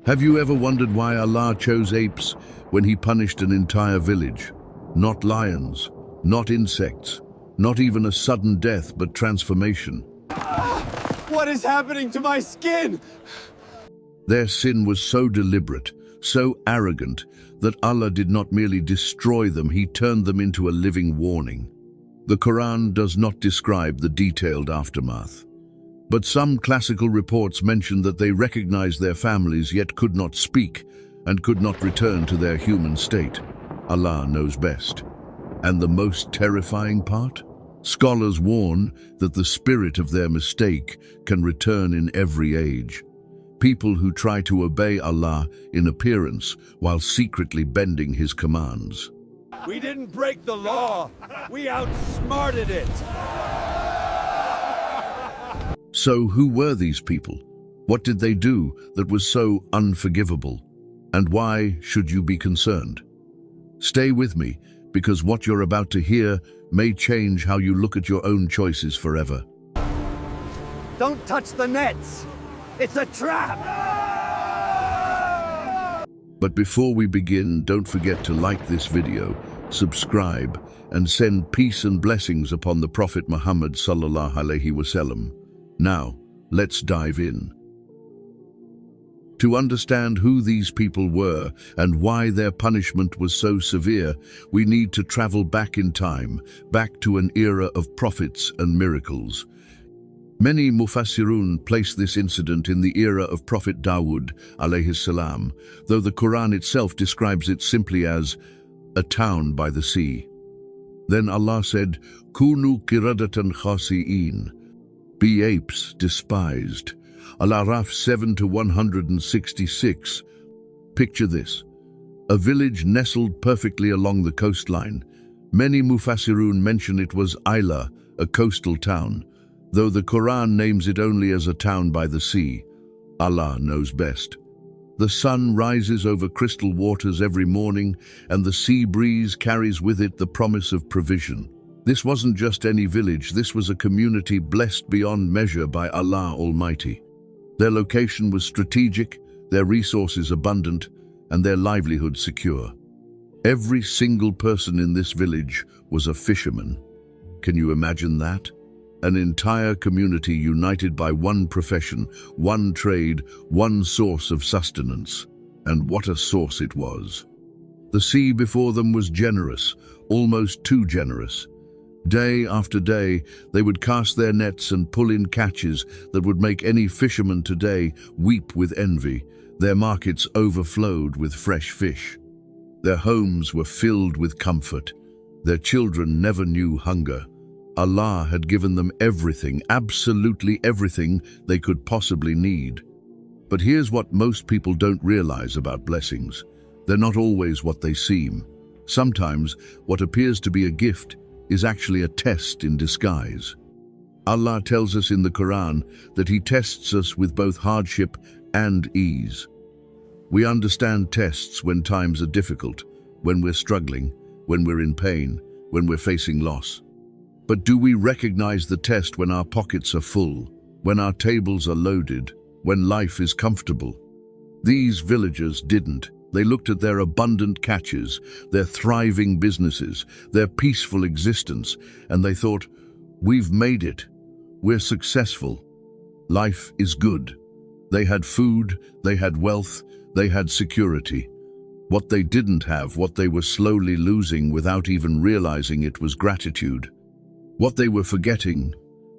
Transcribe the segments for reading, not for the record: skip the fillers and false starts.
Have you ever wondered why Allah chose apes when He punished an entire village? Not lions, not insects, not even a sudden death, but transformation. What is happening to my skin? Their sin was so deliberate, so arrogant, that Allah did not merely destroy them, He turned them into a living warning. The Qur'an does not describe the detailed aftermath. But some classical reports mention that they recognized their families yet could not speak and could not return to their human state. Allah knows best. And the most terrifying part? Scholars warn that the spirit of their mistake can return in every age. People who try to obey Allah in appearance while secretly bending His commands. We didn't break the law. We outsmarted it. So who were these people? What did they do that was so unforgivable? And why should you be concerned? Stay with me, because what you're about to hear may change how you look at your own choices forever. Don't touch the nets. It's a trap. But before we begin, don't forget to like this video, subscribe, and send peace and blessings upon the Prophet Muhammad sallallahu alaihi wasallam. Now, let's dive in. To understand who these people were and why their punishment was so severe, we need to travel back in time, back to an era of prophets and miracles. Many Mufassirun place this incident in the era of Prophet Dawood, alayhi salam, though the Qur'an itself describes it simply as a town by the sea. Then Allah said, Kunu kiradatan khasi'in, be apes despised. Al-Aʿrāf 7-166. Picture this. A village nestled perfectly along the coastline. Many Mufassirun mention it was Aylah, a coastal town, though the Qur'an names it only as a town by the sea. Allah knows best. The sun rises over crystal waters every morning, and the sea breeze carries with it the promise of provision. This wasn't just any village, this was a community blessed beyond measure by Allah Almighty. Their location was strategic, their resources abundant, and their livelihood secure. Every single person in this village was a fisherman. Can you imagine that? An entire community united by one profession, one trade, one source of sustenance. And what a source it was. The sea before them was generous, almost too generous. Day after day, they would cast their nets and pull in catches that would make any fisherman today weep with envy. Their markets overflowed with fresh fish. Their homes were filled with comfort. Their children never knew hunger. Allah had given them everything, absolutely everything they could possibly need. But here's what most people don't realize about blessings. They're not always what they seem. Sometimes what appears to be a gift is actually a test in disguise. Allah tells us in the Qur'an that He tests us with both hardship and ease. We understand tests when times are difficult, when we're struggling, when we're in pain, when we're facing loss. But do we recognize the test when our pockets are full, when our tables are loaded, when life is comfortable? These villagers didn't. They looked at their abundant catches, their thriving businesses, their peaceful existence, and they thought, we've made it. We're successful. Life is good. They had food, they had wealth, they had security. What they didn't have, what they were slowly losing without even realizing it, was gratitude. What they were forgetting,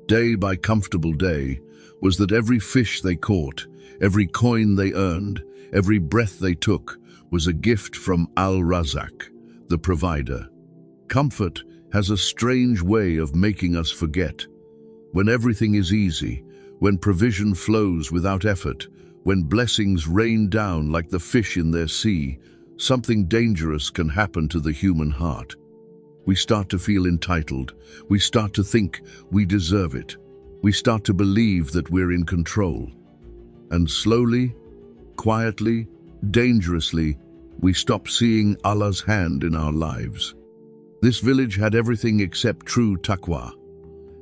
day by comfortable day, was that every fish they caught, every coin they earned, every breath they took, was a gift from Al-Razak, the provider. Comfort has a strange way of making us forget. When everything is easy, when provision flows without effort, when blessings rain down like the fish in their sea, something dangerous can happen to the human heart. We start to feel entitled. We start to think we deserve it. We start to believe that we're in control. And slowly, quietly, dangerously, we stop seeing Allah's hand in our lives. This village had everything except true taqwa.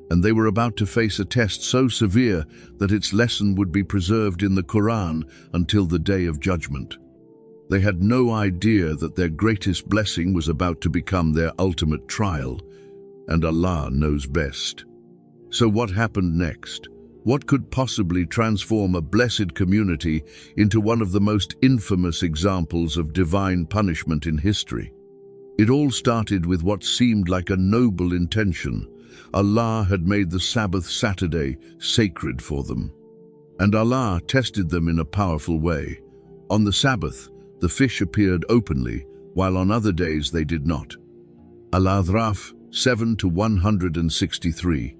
and they were about to face a test so severe that its lesson would be preserved in the Qur'an until the day of judgment. They had no idea that their greatest blessing was about to become their ultimate trial, and Allah knows best. So what happened next? What could possibly transform a blessed community into one of the most infamous examples of divine punishment in history? It all started with what seemed like a noble intention. Allah had made the Sabbath Saturday sacred for them. And Allah tested them in a powerful way. On the Sabbath, the fish appeared openly, while on other days they did not. Al-Aʿrāf 7-163.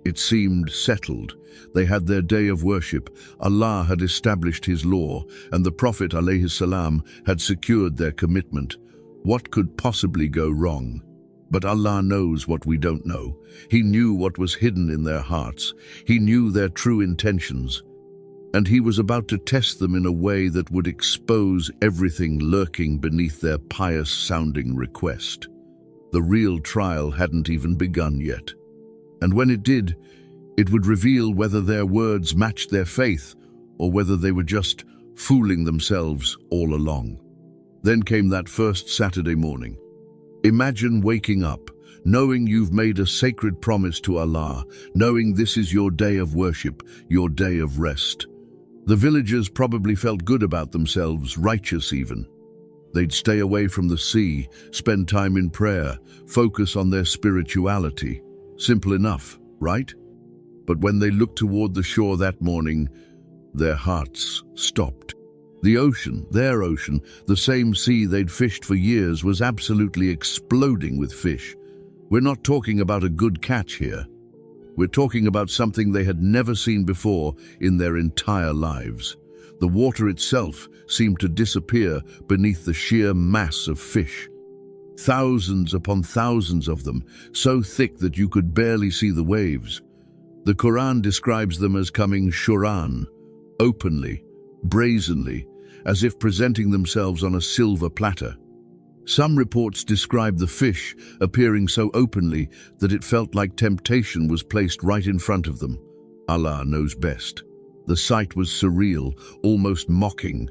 It seemed settled. They had their day of worship. Allah had established His law, and the Prophet ﷺ had secured their commitment. What could possibly go wrong? But Allah knows what we don't know. He knew what was hidden in their hearts. He knew their true intentions. And He was about to test them in a way that would expose everything lurking beneath their pious-sounding request. The real trial hadn't even begun yet. And when it did, it would reveal whether their words matched their faith or whether they were just fooling themselves all along. Then came that first Saturday morning. Imagine waking up, knowing you've made a sacred promise to Allah, knowing this is your day of worship, your day of rest. The villagers probably felt good about themselves, righteous even. They'd stay away from the sea, spend time in prayer, focus on their spirituality. Simple enough, right? But when they looked toward the shore that morning, their hearts stopped. The ocean, their ocean, the same sea they'd fished for years, was absolutely exploding with fish. We're not talking about a good catch here. We're talking about something they had never seen before in their entire lives. The water itself seemed to disappear beneath the sheer mass of fish. Thousands upon thousands of them, so thick that you could barely see the waves. The Qur'an describes them as coming shuran, openly, brazenly, as if presenting themselves on a silver platter. Some reports describe the fish appearing so openly that it felt like temptation was placed right in front of them. Allah knows best. The sight was surreal, almost mocking.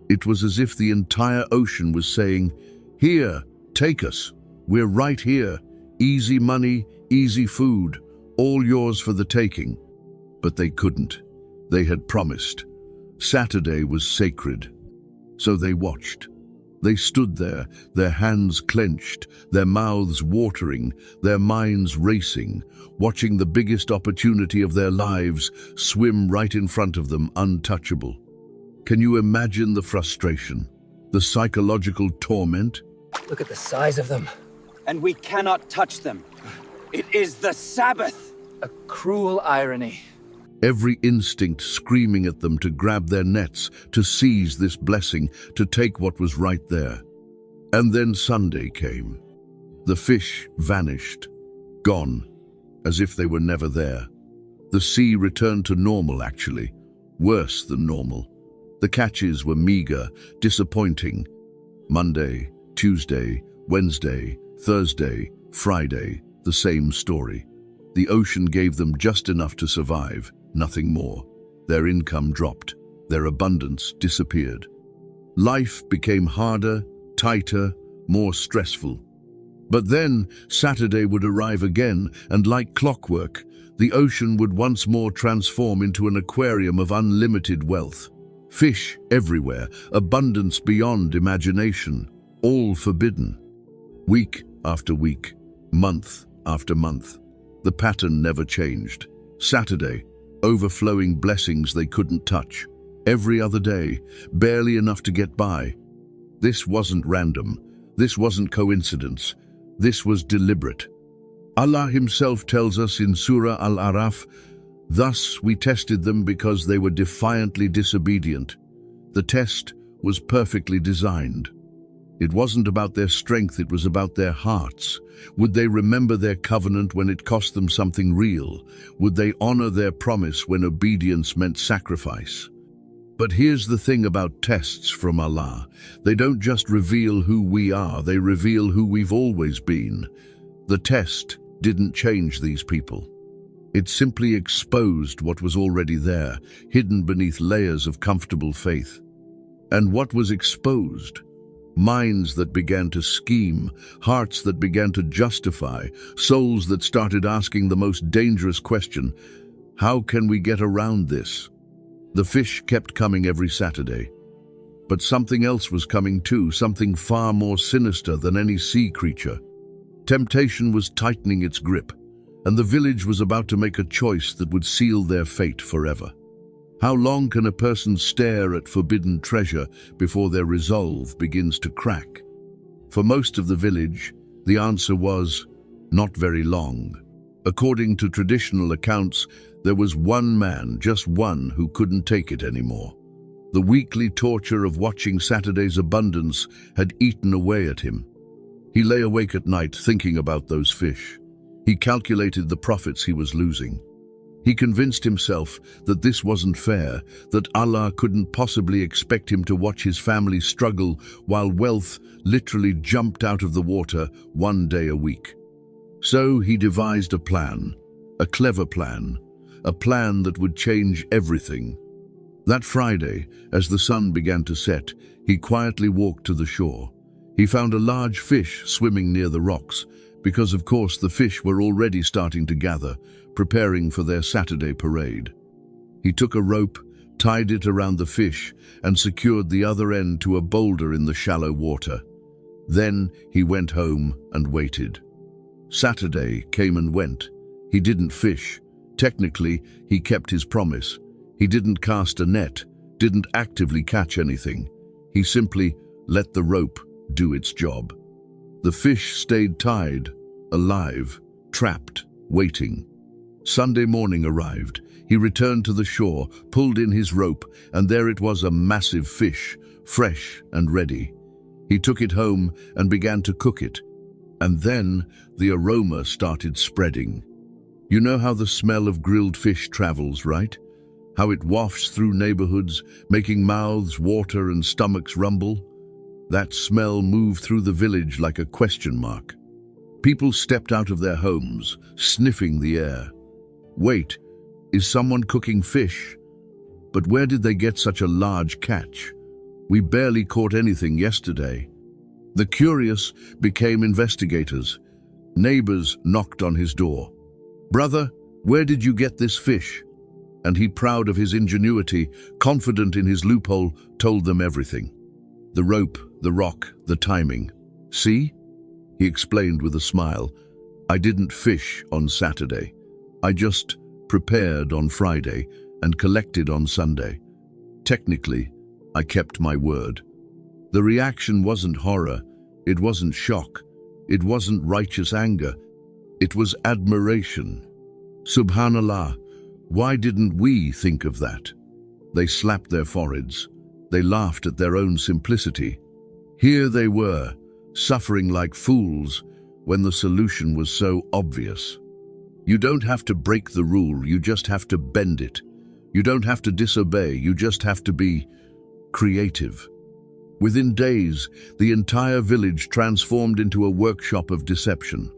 It was as if the entire ocean was saying, "Here, take us. We're right here. Easy money, easy food, all yours for the taking." But they couldn't. They had promised. Saturday was sacred. So they watched. They stood there, their hands clenched, their mouths watering, their minds racing, watching the biggest opportunity of their lives swim right in front of them, untouchable. Can you imagine the frustration, the psychological torment? Look at the size of them. And we cannot touch them. It is the Sabbath! A cruel irony. Every instinct screaming at them to grab their nets, to seize this blessing, to take what was right there. And then Sunday came. The fish vanished, gone, as if they were never there. The sea returned to normal, actually, worse than normal. The catches were meager, disappointing. Monday, Tuesday, Wednesday, Thursday, Friday, the same story. The ocean gave them just enough to survive, nothing more. Their income dropped. Their abundance disappeared. Life became harder, tighter, more stressful. But then Saturday would arrive again, and like clockwork, the ocean would once more transform into an aquarium of unlimited wealth. Fish everywhere, abundance beyond imagination, all forbidden. Week after week, month after month, the pattern never changed. Saturday, overflowing blessings they couldn't touch. Every other day, barely enough to get by. This wasn't random. This wasn't coincidence. This was deliberate. Allah Himself tells us in Surah Al-Aʿrāf, "Thus we tested them because they were defiantly disobedient." The test was perfectly designed. It wasn't about their strength, it was about their hearts. Would they remember their covenant when it cost them something real? Would they honor their promise when obedience meant sacrifice? But here's the thing about tests from Allah. They don't just reveal who we are, they reveal who we've always been. The test didn't change these people. It simply exposed what was already there, hidden beneath layers of comfortable faith. And what was exposed? Minds that began to scheme, hearts that began to justify, souls that started asking the most dangerous question: how can we get around this? The fish kept coming every Saturday. But something else was coming too, something far more sinister than any sea creature. Temptation was tightening its grip, and the village was about to make a choice that would seal their fate forever. How long can a person stare at forbidden treasure before their resolve begins to crack? For most of the village, the answer was not very long. According to traditional accounts, there was one man, just one, who couldn't take it anymore. The weekly torture of watching Saturday's abundance had eaten away at him. He lay awake at night thinking about those fish. He calculated the profits he was losing. He convinced himself that this wasn't fair, that Allah couldn't possibly expect him to watch his family struggle while wealth literally jumped out of the water one day a week. So he devised a plan, a clever plan, a plan that would change everything. That Friday, as the sun began to set, he quietly walked to the shore. He found a large fish swimming near the rocks, because of course the fish were already starting to gather, preparing for their Saturday parade. He took a rope, tied it around the fish, and secured the other end to a boulder in the shallow water. Then he went home and waited. Saturday came and went. He didn't fish. Technically, he kept his promise. He didn't cast a net, didn't actively catch anything. He simply let the rope do its job. The fish stayed tied, alive, trapped, waiting. Sunday morning arrived. He returned to the shore, pulled in his rope, and there it was, a massive fish, fresh and ready. He took it home and began to cook it. And then the aroma started spreading. You know how the smell of grilled fish travels, right? How it wafts through neighborhoods, making mouths water and stomachs rumble? That smell moved through the village like a question mark. People stepped out of their homes, sniffing the air. Wait, is someone cooking fish? But where did they get such a large catch? We barely caught anything yesterday. The curious became investigators. Neighbors knocked on his door. "Brother, where did you get this fish?" And he, proud of his ingenuity, confident in his loophole, told them everything. The rope, the rock, the timing. "See?" he explained with a smile. "I didn't fish on Saturday. I just prepared on Friday and collected on Sunday. Technically, I kept my word." The reaction wasn't horror, it wasn't shock, it wasn't righteous anger, it was admiration. Subhanallah, why didn't we think of that? They slapped their foreheads. They laughed at their own simplicity. Here they were, suffering like fools, when the solution was so obvious. You don't have to break the rule, you just have to bend it. You don't have to disobey, you just have to be creative. Within days, the entire village transformed into a workshop of deception.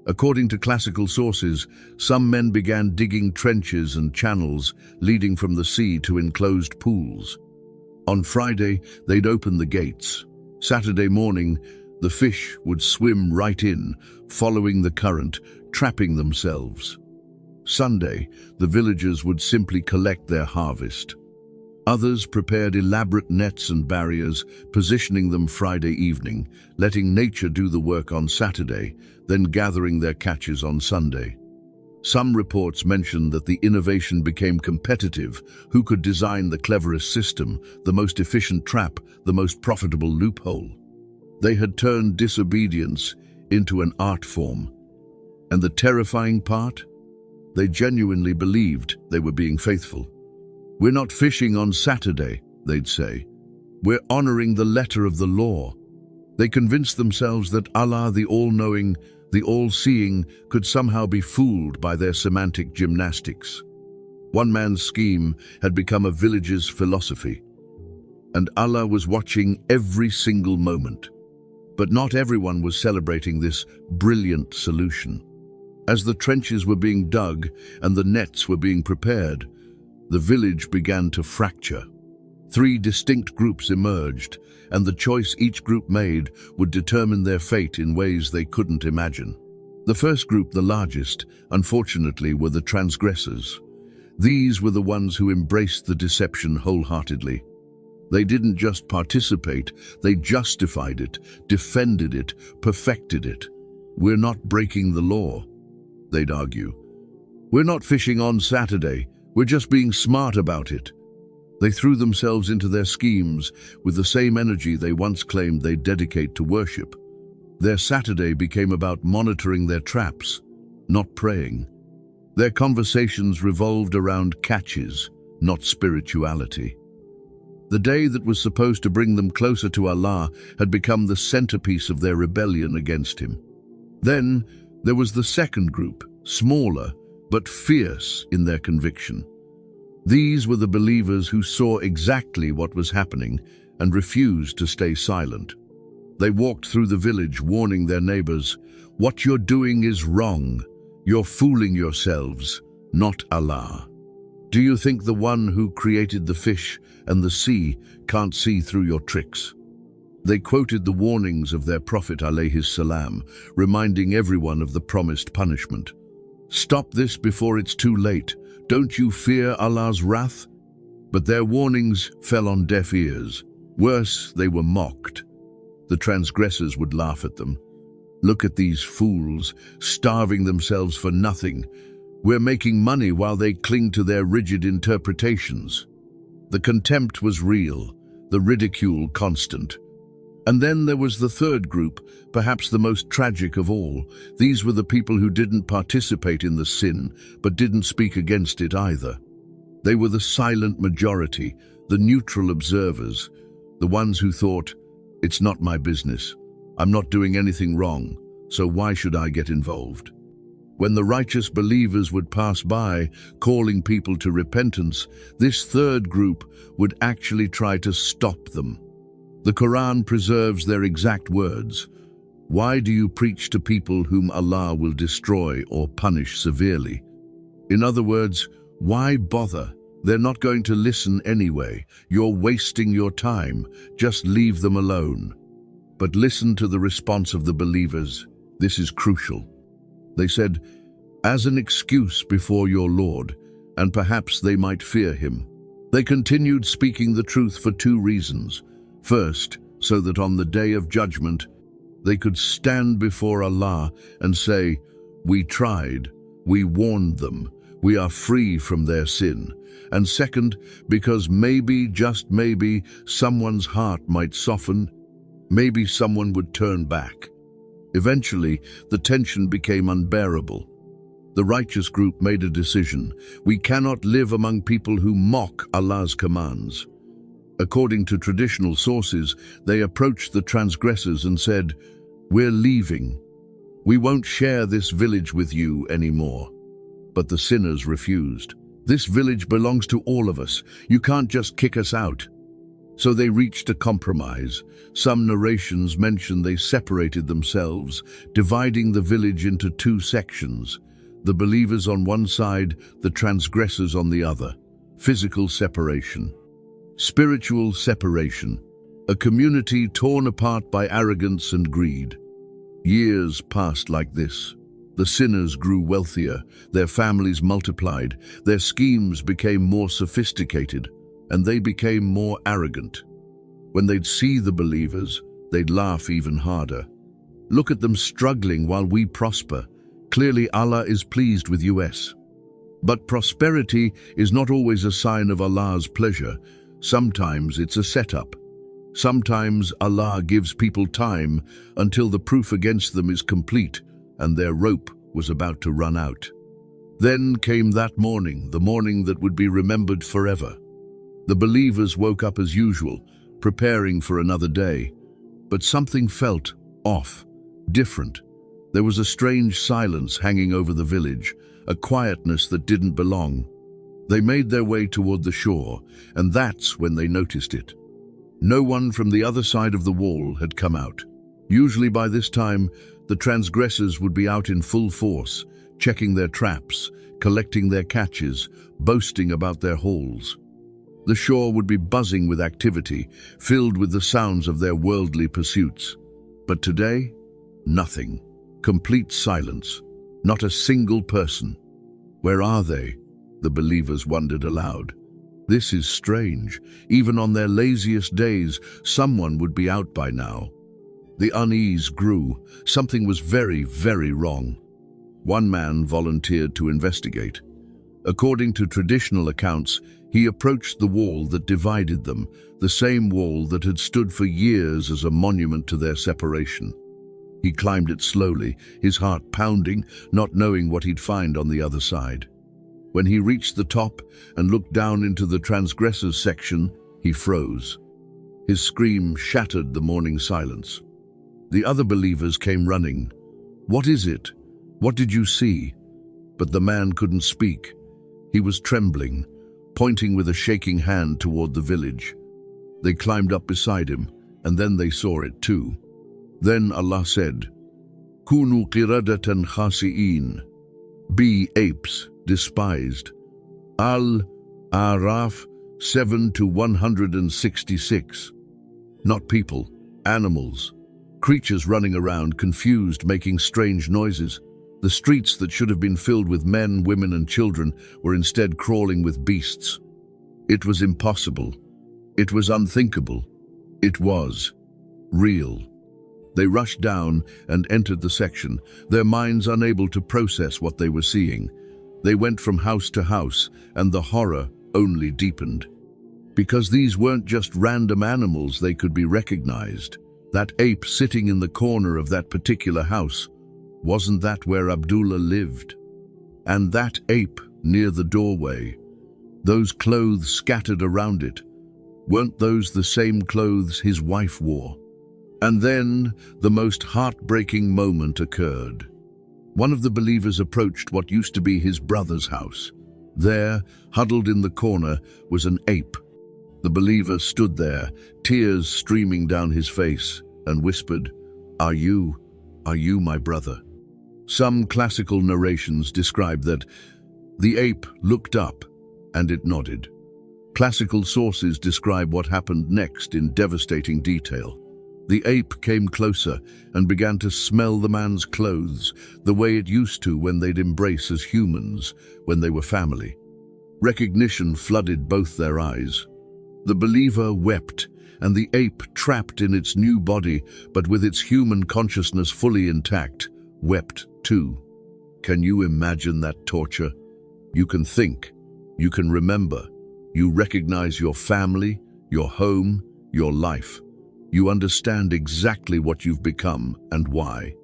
According to classical sources, some men began digging trenches and channels leading from the sea to enclosed pools. On Friday, they'd open the gates. Saturday morning, the fish would swim right in, following the current, trapping themselves. Sunday, the villagers would simply collect their harvest. Others prepared elaborate nets and barriers, positioning them Friday evening, letting nature do the work on Saturday, then gathering their catches on Sunday. Some reports mention that the innovation became competitive. Who could design the cleverest system, the most efficient trap, the most profitable loophole? They had turned disobedience into an art form. And the terrifying part? They genuinely believed they were being faithful. "We're not fishing on Saturday," they'd say. "We're honoring the letter of the law." They convinced themselves that Allah, the all-knowing, the all-seeing, could somehow be fooled by their semantic gymnastics. One man's scheme had become a village's philosophy, and Allah was watching every single moment. But not everyone was celebrating this brilliant solution. As the trenches were being dug and the nets were being prepared, the village began to fracture. 3 distinct groups emerged, and the choice each group made would determine their fate in ways they couldn't imagine. The first group, the largest, unfortunately, were the transgressors. These were the ones who embraced the deception wholeheartedly. They didn't just participate, they justified it, defended it, perfected it. "We're not breaking the law," they'd argue. "We're not fishing on Saturday, we're just being smart about it." They threw themselves into their schemes with the same energy they once claimed they'd dedicate to worship. Their Saturday became about monitoring their traps, not praying. Their conversations revolved around catches, not spirituality. The day that was supposed to bring them closer to Allah had become the centerpiece of their rebellion against Him. Then there was the second group, smaller but fierce in their conviction. These were the believers who saw exactly what was happening and refused to stay silent. They walked through the village warning their neighbors, "What you're doing is wrong. You're fooling yourselves, not Allah. Do you think the one who created the fish and the sea can't see through your tricks?" They quoted the warnings of their Prophet ﷺ, reminding everyone of the promised punishment. "Stop this before it's too late. Don't you fear Allah's wrath?" But their warnings fell on deaf ears. Worse, they were mocked. The transgressors would laugh at them. "Look at these fools, starving themselves for nothing. We're making money while they cling to their rigid interpretations." The contempt was real, the ridicule constant. And then there was the third group, perhaps the most tragic of all. These were the people who didn't participate in the sin, but didn't speak against it either. They were the silent majority, the neutral observers, the ones who thought, "It's not my business. I'm not doing anything wrong, so why should I get involved?" When the righteous believers would pass by, calling people to repentance, this third group would actually try to stop them. The Qur'an preserves their exact words. "Why do you preach to people whom Allah will destroy or punish severely?" In other words, why bother? They're not going to listen anyway. You're wasting your time. Just leave them alone. But listen to the response of the believers. This is crucial. They said, "As an excuse before your Lord," and perhaps they might fear Him. They continued speaking the truth for 2 reasons. First, so that on the day of judgment, they could stand before Allah and say, "We tried, we warned them, we are free from their sin." And second, because maybe, just maybe, someone's heart might soften, maybe someone would turn back. Eventually, the tension became unbearable. The righteous group made a decision. We cannot live among people who mock Allah's commands. According to traditional sources, they approached the transgressors and said, "We're leaving. We won't share this village with you anymore." But the sinners refused. "This village belongs to all of us. You can't just kick us out." So they reached a compromise. Some narrations mention they separated themselves, dividing the village into 2 sections. The believers on one side, the transgressors on the other. Physical separation. Spiritual separation. A community torn apart by arrogance and greed. Years passed like this. The sinners grew wealthier, their families multiplied, their schemes became more sophisticated, and they became more arrogant. When they'd see the believers, they'd laugh even harder. "Look at them struggling while we prosper. Clearly Allah is pleased with us." But prosperity is not always a sign of Allah's pleasure. Sometimes it's a setup. Sometimes Allah gives people time until the proof against them is complete and their rope was about to run out. Then came that morning, the morning that would be remembered forever. The believers woke up as usual, preparing for another day. But something felt off, different. There was a strange silence hanging over the village, a quietness that didn't belong. They made their way toward the shore, and that's when they noticed it. No one from the other side of the wall had come out. Usually by this time, the transgressors would be out in full force, checking their traps, collecting their catches, boasting about their hauls. The shore would be buzzing with activity, filled with the sounds of their worldly pursuits. But today, nothing. Complete silence. Not a single person. Where are they? The believers wondered aloud. This is strange. Even on their laziest days, someone would be out by now. The unease grew. Something was very, very wrong. One man volunteered to investigate. According to traditional accounts, he approached the wall that divided them, the same wall that had stood for years as a monument to their separation. He climbed it slowly, his heart pounding, not knowing what he'd find on the other side. When he reached the top and looked down into the transgressors section, he froze. His scream shattered the morning silence. The other believers came running. "What is it? What did you see?" But the man couldn't speak. He was trembling, pointing with a shaking hand toward the village. They climbed up beside him, and then they saw it too. Then Allah said, "Kunu qiradatan khasi'in." Be apes, despised. Al-Aʿrāf 7 to 166. Not people, animals. Creatures running around, confused, making strange noises. The streets that should have been filled with men, women, and children were instead crawling with beasts. It was impossible. It was unthinkable. It was real. They rushed down and entered the section, their minds unable to process what they were seeing. They went from house to house, and the horror only deepened. Because these weren't just random animals, they could be recognized. That ape sitting in the corner of that particular house, wasn't that where Abdullah lived? And that ape near the doorway, those clothes scattered around it, weren't those the same clothes his wife wore? And then the most heartbreaking moment occurred. One of the believers approached what used to be his brother's house. There, huddled in the corner, was an ape. The believer stood there, tears streaming down his face, and whispered, Are you my brother?" Some classical narrations describe that the ape looked up and it nodded. Classical sources describe what happened next in devastating detail. The ape came closer and began to smell the man's clothes, the way it used to when they'd embrace as humans, when they were family. Recognition flooded both their eyes. The believer wept, and the ape, trapped in its new body, but with its human consciousness fully intact, wept too. Can you imagine that torture? You can think, you can remember, you recognize your family, your home, your life. You understand exactly what you've become and why.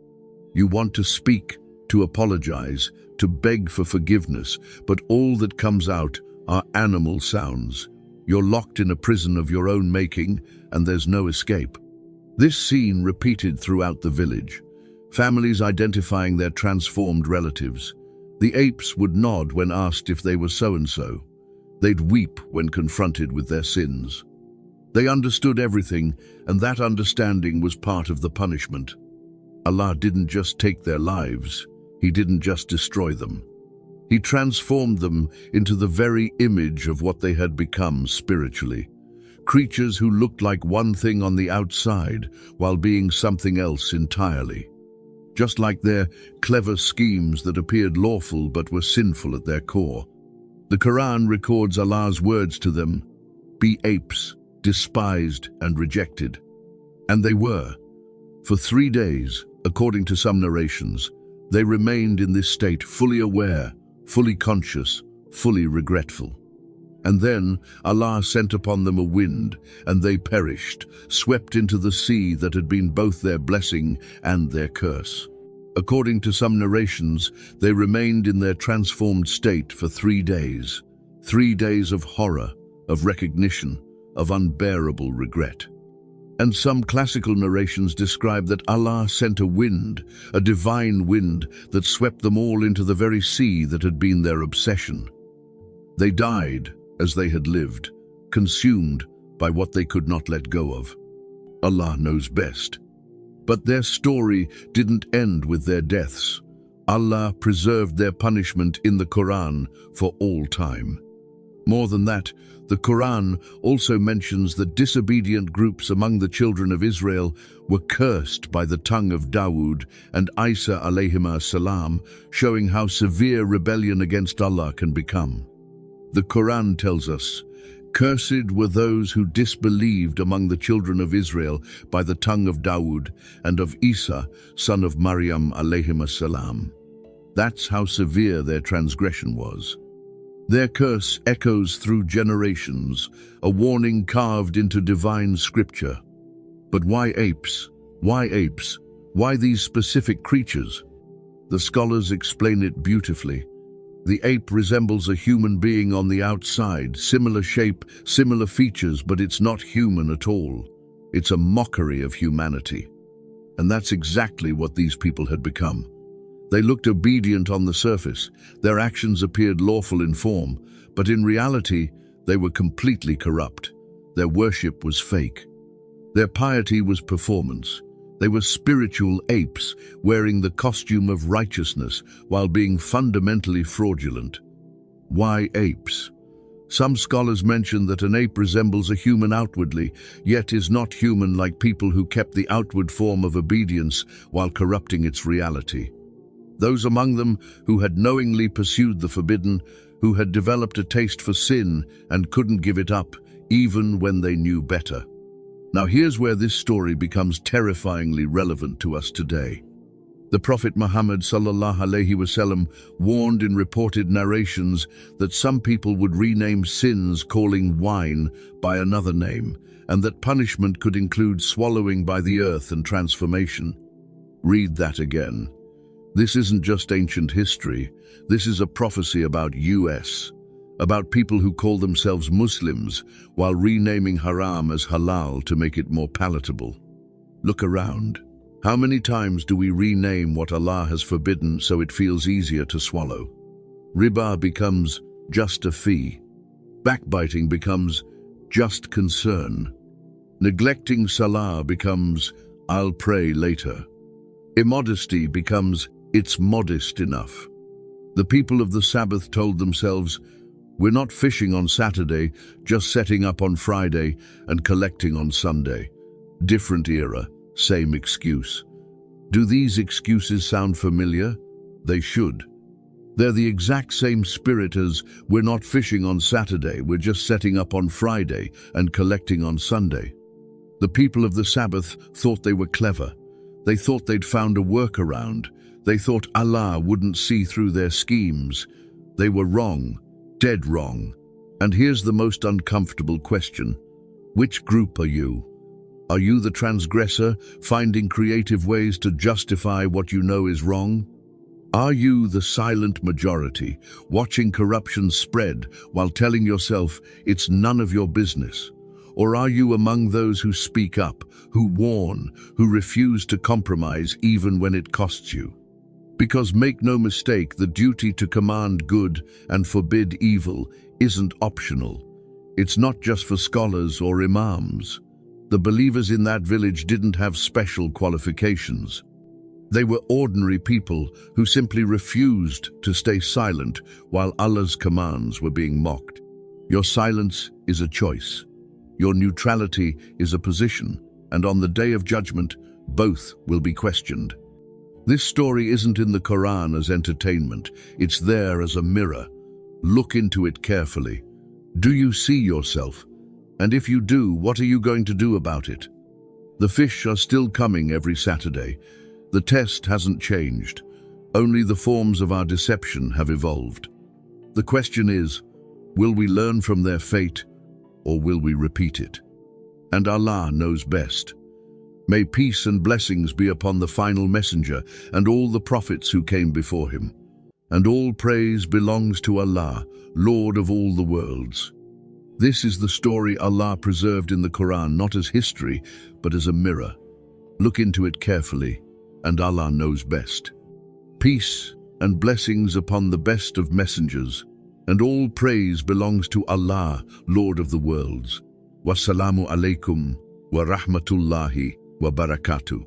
You want to speak, to apologize, to beg for forgiveness, but all that comes out are animal sounds. You're locked in a prison of your own making, and there's no escape. This scene repeated throughout the village, families identifying their transformed relatives. The apes would nod when asked if they were so-and-so. They'd weep when confronted with their sins. They understood everything, and that understanding was part of the punishment. Allah didn't just take their lives, He didn't just destroy them. He transformed them into the very image of what they had become spiritually. Creatures who looked like one thing on the outside while being something else entirely. Just like their clever schemes that appeared lawful but were sinful at their core. The Qur'an records Allah's words to them, "Be apes, despised and rejected." And they were. For 3 days, according to some narrations, they remained in this state, fully aware, fully conscious, fully regretful. And then Allah sent upon them a wind, and they perished, swept into the sea that had been both their blessing and their curse. According to some narrations, they remained in their transformed state for 3 days. 3 days of horror, of recognition, of unbearable regret. And some classical narrations describe that Allah sent a wind, a divine wind that swept them all into the very sea that had been their obsession. They died as they had lived, consumed by what they could not let go of. Allah knows best. But their story didn't end with their deaths. Allah preserved their punishment in the Qur'an for all time. More than that, the Qur'an also mentions that disobedient groups among the children of Israel were cursed by the tongue of Dawood and Isa alayhima salam, showing how severe rebellion against Allah can become. The Qur'an tells us, "Cursed were those who disbelieved among the children of Israel by the tongue of Dawood and of Isa, son of Maryam alayhima salam." That's how severe their transgression was. Their curse echoes through generations, a warning carved into divine scripture. But why apes? Why apes? Why these specific creatures? The scholars explain it beautifully. The ape resembles a human being on the outside, similar shape, similar features, but it's not human at all. It's a mockery of humanity. And that's exactly what these people had become. They looked obedient on the surface, their actions appeared lawful in form, but in reality, they were completely corrupt. Their worship was fake. Their piety was performance. They were spiritual apes, wearing the costume of righteousness while being fundamentally fraudulent. Why apes? Some scholars mention that an ape resembles a human outwardly, yet is not human like people who kept the outward form of obedience while corrupting its reality. Those among them who had knowingly pursued the forbidden, who had developed a taste for sin and couldn't give it up, even when they knew better. Now here's where this story becomes terrifyingly relevant to us today. The Prophet Muhammad ﷺ warned in reported narrations that some people would rename sins calling wine by another name, and that punishment could include swallowing by the earth and transformation. Read that again. This isn't just ancient history. This is a prophecy about us, about people who call themselves Muslims while renaming haram as halal to make it more palatable. Look around. How many times do we rename what Allah has forbidden so it feels easier to swallow? Riba becomes just a fee. Backbiting becomes just concern. Neglecting salah becomes I'll pray later. Immodesty becomes it's modest enough. The people of the Sabbath told themselves, we're not fishing on Saturday, just setting up on Friday and collecting on Sunday. Different era, same excuse. Do these excuses sound familiar? They should. They're the exact same spirit as we're not fishing on Saturday, we're just setting up on Friday and collecting on Sunday. The people of the Sabbath thought they were clever. They thought they'd found a workaround. They thought Allah wouldn't see through their schemes. They were wrong, dead wrong. And here's the most uncomfortable question. Which group are you? Are you the transgressor, finding creative ways to justify what you know is wrong? Are you the silent majority, watching corruption spread while telling yourself it's none of your business? Or are you among those who speak up, who warn, who refuse to compromise even when it costs you? Because make no mistake, the duty to command good and forbid evil isn't optional. It's not just for scholars or imams. The believers in that village didn't have special qualifications. They were ordinary people who simply refused to stay silent while Allah's commands were being mocked. Your silence is a choice. Your neutrality is a position, and on the day of judgment, both will be questioned. This story isn't in the Qur'an as entertainment, it's there as a mirror. Look into it carefully. Do you see yourself? And if you do, what are you going to do about it? The fish are still coming every Saturday. The test hasn't changed. Only the forms of our deception have evolved. The question is, will we learn from their fate, or will we repeat it? And Allah knows best. May peace and blessings be upon the final messenger and all the prophets who came before him. And all praise belongs to Allah, Lord of all the worlds. This is the story Allah preserved in the Qur'an, not as history, but as a mirror. Look into it carefully, and Allah knows best. Peace and blessings upon the best of messengers, and all praise belongs to Allah, Lord of the worlds. Wassalamu alaikum wa rahmatullahi wa barakatuh.